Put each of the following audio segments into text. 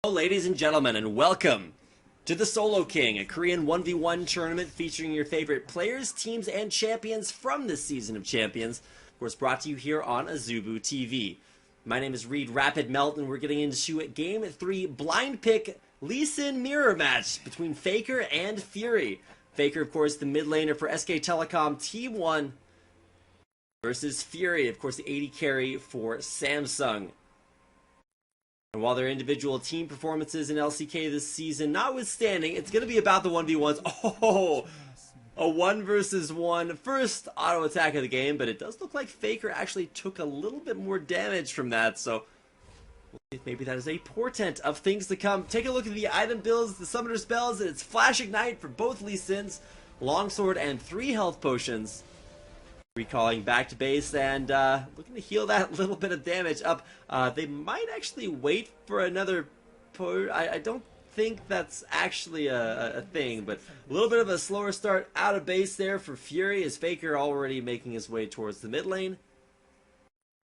Hello, ladies and gentlemen, and welcome to the Solo King, a Korean 1v1 tournament featuring your favorite players, teams, and champions from this season of Champions. Of course, brought to you here on Azubu TV. My name is Reed Rapid Melt, and we're getting into Game 3 blind pick Lee Sin mirror match between Faker and Fury. Faker, of course, the mid laner for SK Telecom Team 1 versus Fury, of course, the AD carry for Samsung. And while their individual team performances in LCK this season notwithstanding, it's going to be about the 1v1s. Oh, a 1 versus 1 first auto attack of the game, but it does look like Faker actually took a little bit more damage from that, so we'll see if maybe that is a portent of things to come. Take a look at the item builds, the summoner spells, and it's Flash Ignite for both Lee Sins, Longsword, and 3 health potions. Recalling back to base and looking to heal that little bit of damage up. They might actually wait for another push. I don't think that's actually a thing, but a little bit of a slower start out of base there for Fury, as Faker already making his way towards the mid lane.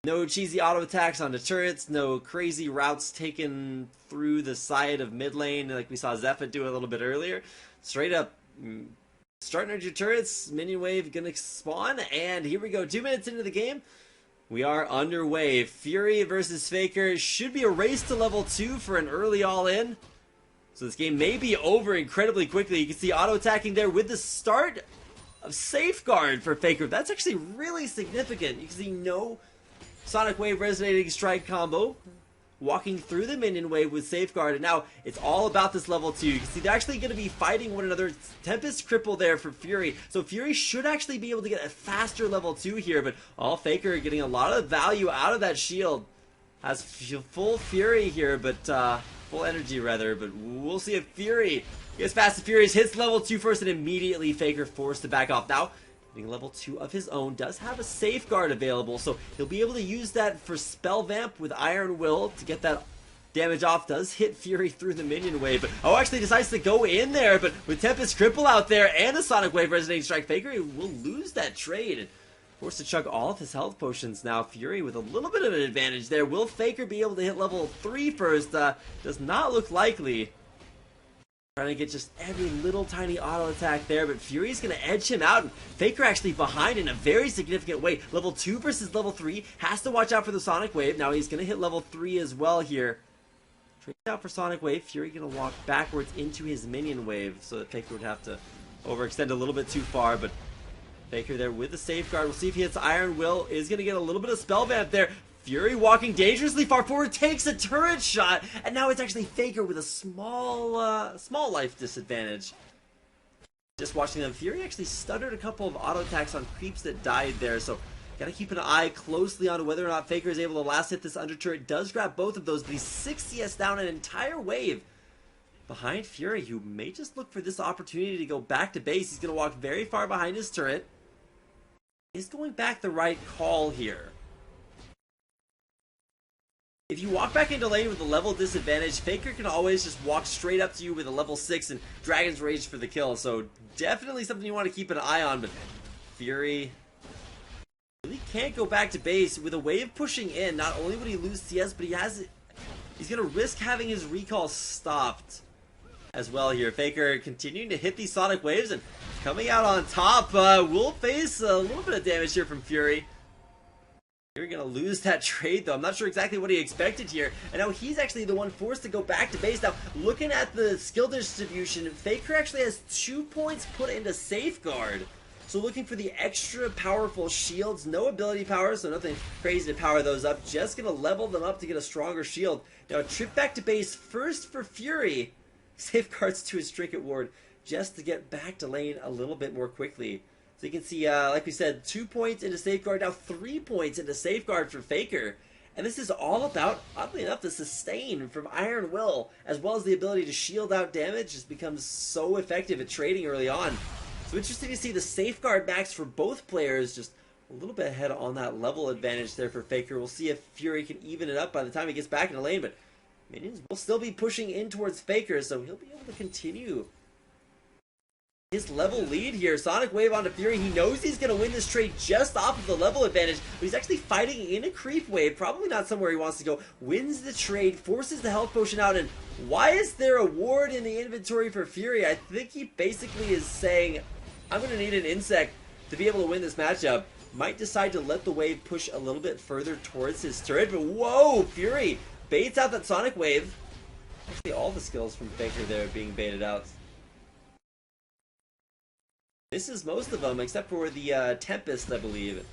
No cheesy auto attacks onto turrets, no crazy routes taken through the side of mid lane like we saw Zephyr do a little bit earlier. Straight up starting at your turrets, minion wave gonna spawn, and here we go. 2 minutes into the game, we are underway. Fury versus Faker should be a race to level 2 for an early all-in. So this game may be over incredibly quickly. You can see auto-attacking there with the start of Safeguard for Faker. That's actually really significant. You can see no Sonic Wave Resonating Strike combo. Walking through the minion wave with Safeguard, and now it's all about this level 2. You can see they're actually going to be fighting one another. Tempest Cripple there for Fury, so Fury should actually be able to get a faster level 2 here, but all Faker getting a lot of value out of that shield. Has full Fury here, but full energy rather, but we'll see if Fury gets Fast and Furious, hits level 2 first, and immediately Faker forced to back off. Now getting level 2 of his own, does have a Safeguard available, so he'll be able to use that for Spell Vamp with Iron Will to get that damage off. Does hit Fury through the minion wave, but actually decides to go in there, but with Tempest Cripple out there and a Sonic Wave Resonating Strike, Faker will lose that trade and forced to chug all of his health potions. Now Fury with a little bit of an advantage there. Will Faker be able to hit level 3 first? Does not look likely. Trying to get just every little tiny auto attack there, but Fury's going to edge him out, and Faker actually behind in a very significant way. Level 2 versus level 3, has to watch out for the Sonic Wave. Now he's going to hit level 3 as well here. Trade out for Sonic Wave. Fury going to walk backwards into his minion wave, so that Faker would have to overextend a little bit too far, but Faker there with the Safeguard. We'll see if he hits Iron Will. Is going to get a little bit of Spell Vamp there. Fury walking dangerously far forward, takes a turret shot, and now it's actually Faker with a small life disadvantage. Just watching them, Fury actually stuttered a couple of auto attacks on creeps that died there, so gotta keep an eye closely on whether or not Faker is able to last hit this under turret. Does grab both of those, but he's 6 CS down an entire wave behind Fury, who may just look for this opportunity to go back to base. He's gonna walk very far behind his turret. Is going back the right call here. If you walk back into lane with a level disadvantage, Faker can always just walk straight up to you with a level 6 and Dragon's Rage for the kill. So definitely something you want to keep an eye on, but Fury really can't go back to base with a wave pushing in. Not only would he lose CS, but he's going to risk having his recall stopped as well here. Faker continuing to hit these Sonic Waves and coming out on top. Will face a little bit of damage here from Fury. You're going to lose that trade, though. I'm not sure exactly what he expected here. And now he's actually the one forced to go back to base. Now, looking at the skill distribution, Faker actually has 2 points put into Safeguard. So looking for the extra powerful shields. No ability power, so nothing crazy to power those up. Just going to level them up to get a stronger shield. Now, a trip back to base first for Fury. Safeguards to his Trinket Ward just to get back to lane a little bit more quickly. So you can see, like we said, 2 points into Safeguard, now 3 points into Safeguard for Faker. And this is all about, oddly enough, the sustain from Iron Will, as well as the ability to shield out damage, just becomes so effective at trading early on. So interesting to see the Safeguard max for both players, just a little bit ahead on that level advantage there for Faker. We'll see if Fury can even it up by the time he gets back in the lane, but minions will still be pushing in towards Faker, so he'll be able to continue his level lead here. Sonic Wave onto Fury. He knows he's going to win this trade just off of the level advantage, but he's actually fighting in a creep wave. Probably not somewhere he wants to go. Wins the trade, forces the health potion out, and why is there a ward in the inventory for Fury? I think he basically is saying, I'm going to need an insect to be able to win this matchup. Might decide to let the wave push a little bit further towards his turret, but whoa, Fury baits out that Sonic Wave. Actually, all the skills from Faker there being baited out. This is most of them, except for the Tempest, I believe.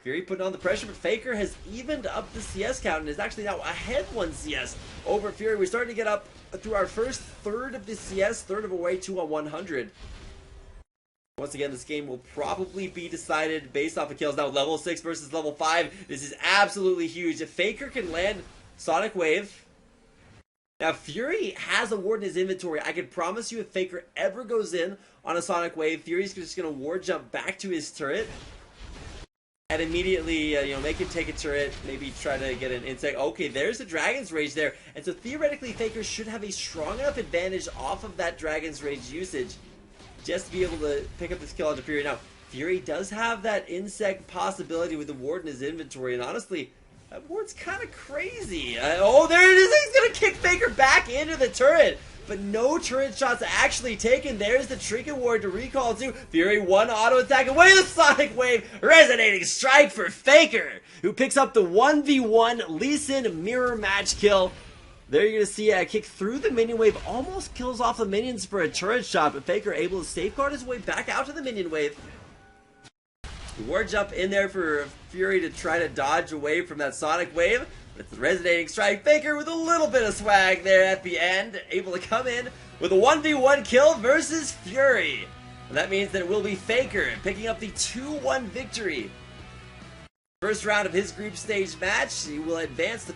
Fury putting on the pressure, but Faker has evened up the CS count and is actually now ahead 1 CS over Fury. We're starting to get up through our first third of the CS, third of a way to a 100. Once again, this game will probably be decided based off of kills. Now, level 6 versus level 5. This is absolutely huge. If Faker can land Sonic Wave... Now, Fury has a ward in his inventory. I can promise you if Faker ever goes in on a Sonic Wave, Fury's just going to ward jump back to his turret and immediately, make him take a turret, maybe try to get an insect. Okay, there's the Dragon's Rage there. And so theoretically, Faker should have a strong enough advantage off of that Dragon's Rage usage just to be able to pick up this kill onto Fury. Now, Fury does have that insect possibility with the ward in his inventory, and honestly, that ward's kind of crazy. Oh, there it is. He's going to kick Faker back into the turret. But no turret shots actually taken. There's the Trinket ward to recall to. Fury one auto attack away the Sonic Wave. Resonating strike for Faker, who picks up the 1v1 Lee Sin mirror match kill. There you're going to see a kick through the minion wave. Almost kills off the minions for a turret shot. But Faker able to safeguard his way back out to the minion wave. Ward jump in there for Fury to try to dodge away from that Sonic Wave. But it's the resonating strike. Faker with a little bit of swag there at the end. Able to come in with a 1v1 kill versus Fury. And that means that it will be Faker picking up the 2-1 victory. First round of his group stage match. He will advance to